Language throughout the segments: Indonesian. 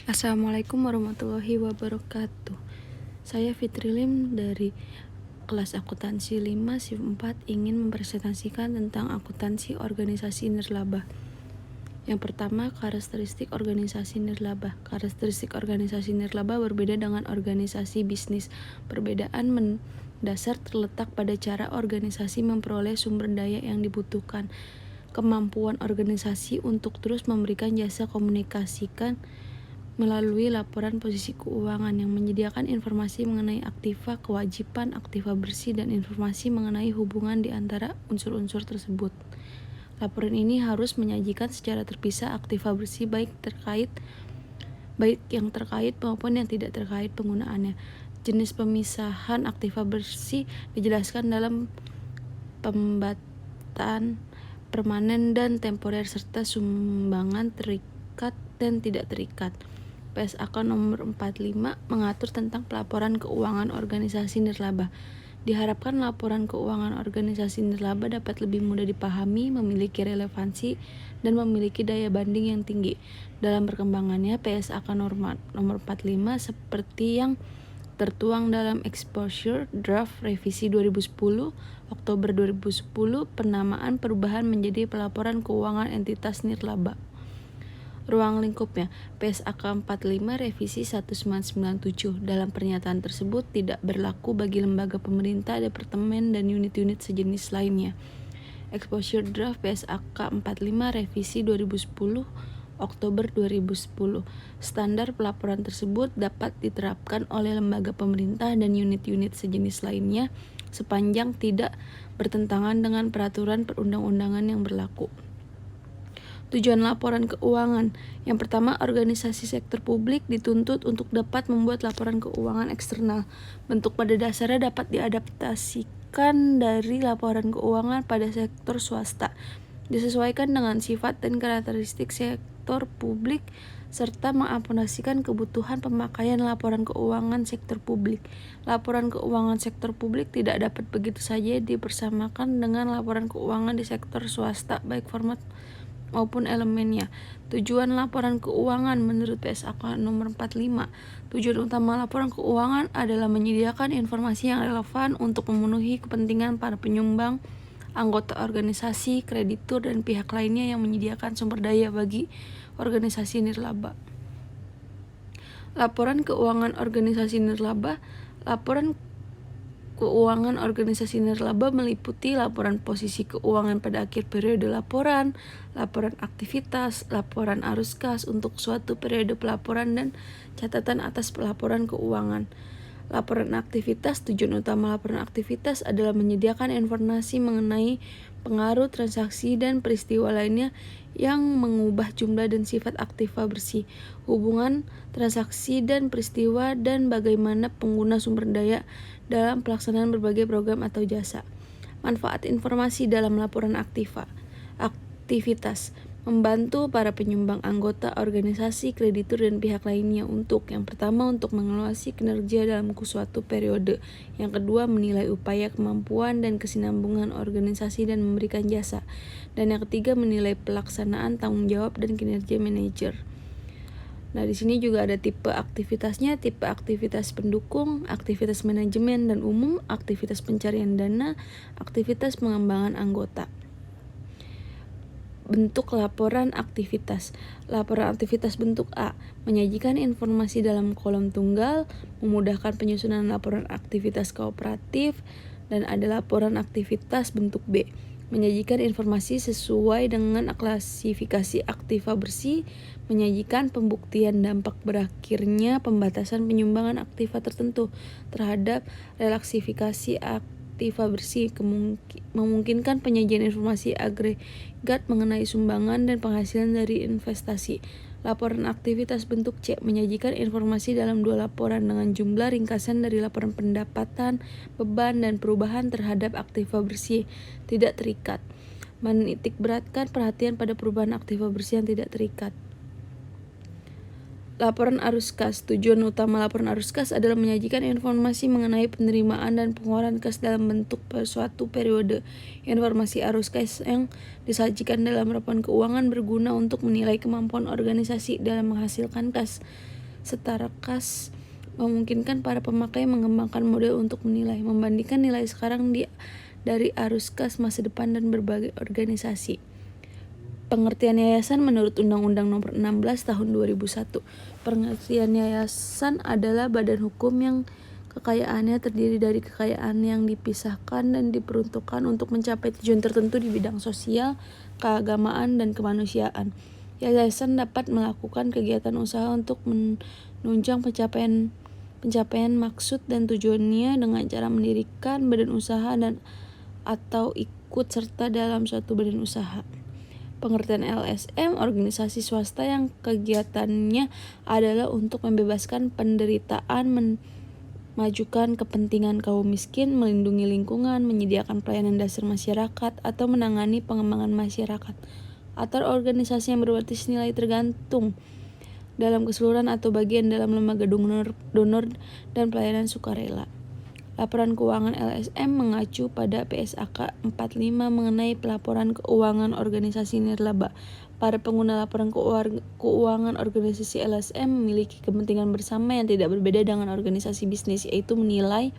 Assalamualaikum warahmatullahi wabarakatuh. Saya Fitri Lim dari kelas akuntansi 5 SIF 4 ingin mempresentasikan tentang akuntansi organisasi nirlaba. Yang pertama, karakteristik organisasi nirlaba. Karakteristik organisasi nirlaba berbeda dengan organisasi bisnis. Perbedaan mendasar terletak pada cara organisasi memperoleh sumber daya yang dibutuhkan, kemampuan organisasi untuk terus memberikan jasa komunikasikan melalui laporan posisi keuangan yang menyediakan informasi mengenai aktiva, kewajiban, aktiva bersih, dan informasi mengenai hubungan di antara unsur-unsur tersebut. Laporan ini harus menyajikan secara terpisah aktiva bersih baik yang terkait maupun yang tidak terkait penggunaannya. Jenis pemisahan aktiva bersih dijelaskan dalam pembatan permanen dan temporer serta sumbangan terikat dan tidak terikat. PSAK nomor 45 mengatur tentang pelaporan keuangan organisasi nirlaba. Diharapkan laporan keuangan organisasi nirlaba dapat lebih mudah dipahami, memiliki relevansi, dan memiliki daya banding yang tinggi. Dalam perkembangannya, PSAK nomor 45 seperti yang tertuang dalam Exposure Draft Revisi 2010, Oktober 2010, penamaan perubahan menjadi pelaporan keuangan entitas nirlaba. Ruang lingkupnya, PSAK 45 Revisi 1997. Dalam pernyataan tersebut tidak berlaku bagi lembaga pemerintah, departemen, dan unit-unit sejenis lainnya. Exposure Draft PSAK 45 Revisi 2010, Oktober 2010. Standar pelaporan tersebut dapat diterapkan oleh lembaga pemerintah dan unit-unit sejenis lainnya sepanjang tidak bertentangan dengan peraturan perundang-undangan yang berlaku. Tujuan laporan keuangan. Yang pertama, organisasi sektor publik dituntut untuk dapat membuat laporan keuangan eksternal. Bentuk pada dasarnya dapat diadaptasikan dari laporan keuangan pada sektor swasta, disesuaikan dengan sifat dan karakteristik sektor publik, serta mengakomodasikan kebutuhan pemakaian laporan keuangan sektor publik. Laporan keuangan sektor publik tidak dapat begitu saja dipersamakan dengan laporan keuangan di sektor swasta, baik format maupun elemennya. Tujuan laporan keuangan menurut PSAK nomor 45. Tujuan utama laporan keuangan adalah menyediakan informasi yang relevan untuk memenuhi kepentingan para penyumbang, anggota organisasi, kreditur, dan pihak lainnya yang menyediakan sumber daya bagi organisasi nirlaba. Laporan keuangan organisasi nirlaba. Laporan keuangan organisasi nirlaba meliputi laporan posisi keuangan pada akhir periode laporan, laporan aktivitas, laporan arus kas untuk suatu periode pelaporan, dan catatan atas pelaporan keuangan. Laporan aktivitas. Tujuan utama laporan aktivitas adalah menyediakan informasi mengenai pengaruh transaksi dan peristiwa lainnya yang mengubah jumlah dan sifat aktiva bersih, hubungan transaksi dan peristiwa, dan bagaimana pengguna sumber daya dalam pelaksanaan berbagai program atau jasa. Manfaat informasi dalam laporan aktivitas. Membantu para penyumbang, anggota organisasi, kreditur, dan pihak lainnya untuk yang pertama, untuk mengevaluasi kinerja dalam suatu periode. Yang kedua, menilai upaya, kemampuan, dan kesinambungan organisasi dan memberikan jasa. Dan yang ketiga, menilai pelaksanaan tanggung jawab dan kinerja manajer. Nah, di sini juga ada tipe aktivitasnya, tipe aktivitas pendukung, aktivitas manajemen dan umum, aktivitas pencarian dana, aktivitas pengembangan anggota. Bentuk laporan aktivitas. Laporan aktivitas bentuk A, menyajikan informasi dalam kolom tunggal, memudahkan penyusunan laporan aktivitas kooperatif. Dan ada laporan aktivitas bentuk B, menyajikan informasi sesuai dengan klasifikasi aktiva bersih, menyajikan pembuktian dampak berakhirnya pembatasan penyumbangan aktiva tertentu terhadap relaksifikasi aktiva bersih, memungkinkan penyajian informasi agregat mengenai sumbangan dan penghasilan dari investasi. Laporan aktivitas bentuk C, menyajikan informasi dalam dua laporan dengan jumlah ringkasan dari laporan pendapatan, beban, dan perubahan terhadap aktiva bersih tidak terikat. Menitikberatkan perhatian pada perubahan aktiva bersih yang tidak terikat. Laporan arus kas. Tujuan utama laporan arus kas adalah menyajikan informasi mengenai penerimaan dan pengeluaran kas dalam bentuk suatu periode. Informasi arus kas yang disajikan dalam laporan keuangan berguna untuk menilai kemampuan organisasi dalam menghasilkan kas. setara kas memungkinkan para pemakai mengembangkan model untuk menilai, membandingkan nilai sekarang dari arus kas masa depan dan berbagai organisasi. Pengertian yayasan menurut Undang-Undang Nomor 16 Tahun 2001. Pengertian yayasan adalah badan hukum yang kekayaannya terdiri dari kekayaan yang dipisahkan dan diperuntukkan untuk mencapai tujuan tertentu di bidang sosial, keagamaan, dan kemanusiaan. Yayasan dapat melakukan kegiatan usaha untuk menunjang pencapaian maksud dan tujuannya dengan cara mendirikan badan usaha dan atau ikut serta dalam suatu badan usaha. Pengertian LSM, organisasi swasta yang kegiatannya adalah untuk membebaskan penderitaan, memajukan kepentingan kaum miskin, melindungi lingkungan, menyediakan pelayanan dasar masyarakat, atau menangani pengembangan masyarakat. Atau organisasi yang berbasis nilai tergantung dalam keseluruhan atau bagian dalam lembaga donor dan pelayanan sukarela. Laporan keuangan LSM mengacu pada PSAK 45 mengenai pelaporan keuangan organisasi nirlaba. Para pengguna laporan keuangan organisasi LSM memiliki kepentingan bersama yang tidak berbeda dengan organisasi bisnis, yaitu menilai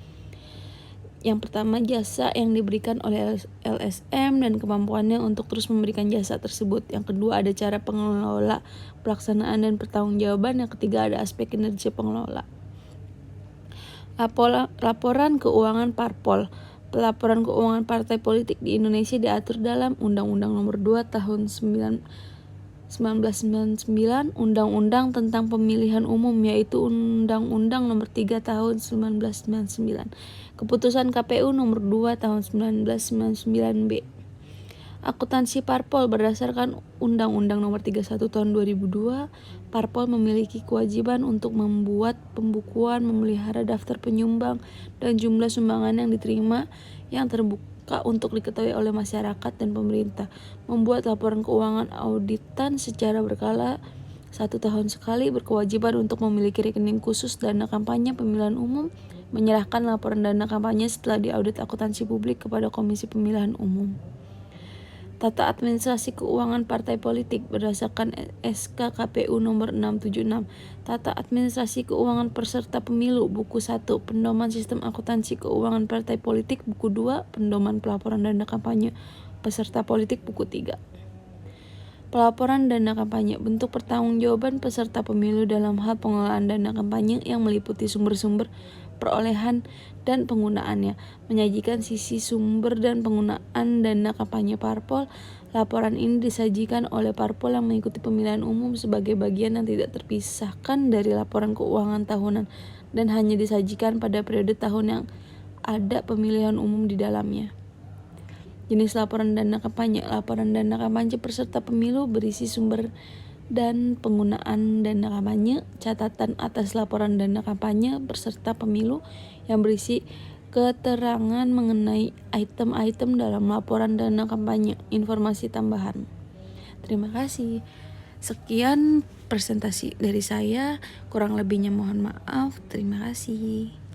yang pertama jasa yang diberikan oleh LSM dan kemampuannya untuk terus memberikan jasa tersebut. Yang kedua ada cara pengelola, pelaksanaan, dan pertanggungjawaban. Yang ketiga ada aspek kinerja pengelola. Laporan keuangan parpol. Pelaporan keuangan partai politik di Indonesia diatur dalam Undang-Undang Nomor 2 Tahun 1999, Undang-Undang tentang Pemilihan Umum, yaitu Undang-Undang Nomor 3 Tahun 1999, Keputusan KPU Nomor 2 Tahun 1999-B. Akuntansi parpol berdasarkan Undang-Undang Nomor 31 Tahun 2002, parpol memiliki kewajiban untuk membuat pembukuan, memelihara daftar penyumbang, dan jumlah sumbangan yang diterima yang terbuka untuk diketahui oleh masyarakat dan pemerintah, membuat laporan keuangan auditan secara berkala 1 tahun sekali, berkewajiban untuk memiliki rekening khusus dana kampanye pemilihan umum, menyerahkan laporan dana kampanye setelah diaudit akuntansi publik kepada Komisi Pemilihan Umum. Tata administrasi keuangan partai politik berdasarkan SK KPU nomor 676. Tata administrasi keuangan peserta pemilu buku 1, Pedoman Sistem Akuntansi Keuangan Partai Politik buku 2, Pedoman Pelaporan Dana Kampanye Peserta Politik buku 3. Pelaporan dana kampanye, bentuk pertanggungjawaban peserta pemilu dalam hal pengelolaan dana kampanye yang meliputi sumber-sumber perolehan dan penggunaannya, menyajikan sisi sumber dan penggunaan dana kampanye parpol. Laporan ini disajikan oleh parpol yang mengikuti pemilihan umum sebagai bagian yang tidak terpisahkan dari laporan keuangan tahunan dan hanya disajikan pada periode tahun yang ada pemilihan umum di dalamnya. Jenis laporan dana kampanye. Laporan dana kampanye peserta pemilu berisi sumber dan penggunaan dana kampanye, catatan atas laporan dana kampanye peserta pemilu yang berisi keterangan mengenai item-item dalam laporan dana kampanye, informasi tambahan. Terima kasih. Sekian presentasi dari saya, kurang lebihnya mohon maaf. Terima kasih.